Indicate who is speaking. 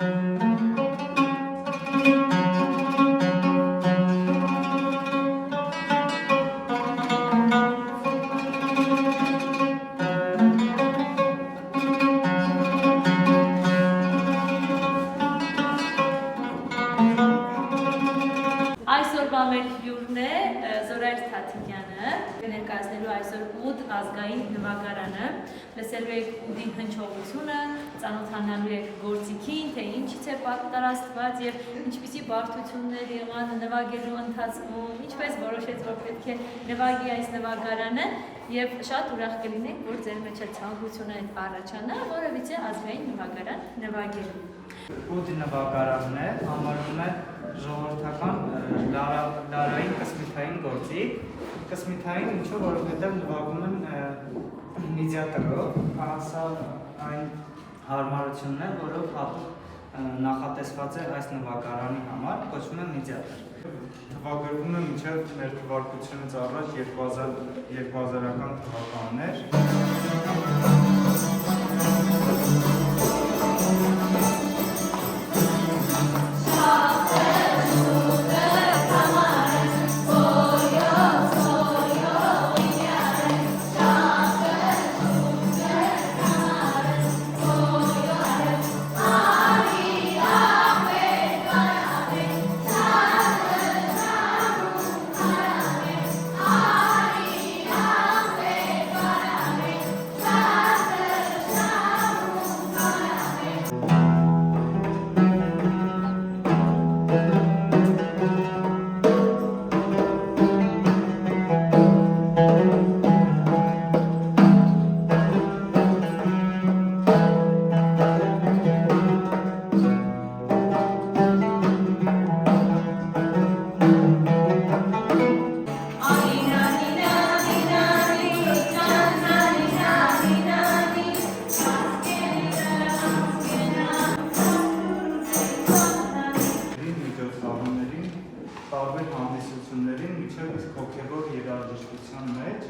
Speaker 1: Այսօրվա մեր հյուրն է Զորայր Թաթիկյանը, ներկայացնելու այսօր ՈՒԴ ազգային նվագարանը, լսելու եք ՈՒԴ-ի հնչողությունը, ծանոթանալու եք գործիքին, թե ինչից է պատրաստված եւ ինչպիսի բարդություններ եղան նվագելու ընթացքում, ինչպես որոշեց, որ պետք է նվագի այս նվագարանը եւ շատ ուրախ կլինենք, որ ձեր մեջ էլ ցանկությունը առաջանա, որովհետեւ ազգային նվագարան նվագելու։
Speaker 2: ՈՒԴ նվագարանն է, համարվում է ժողովրդական լարային կսմիթային գործիք, կսմիթային ինչու, որովհետև նվագում են միդիատրով, սա այն հարմարությունն է, որով հատուկ նախատեսված է այս նվագարանի համար, կոչվում է միդիատր։
Speaker 3: Նվագարկվում է մինչև մեր թվարկությունից առաջ 2000-ական թվականներ։ Տարբեր հանդիսություններին միջև իսկ հոգևոր երաժշտության մեջ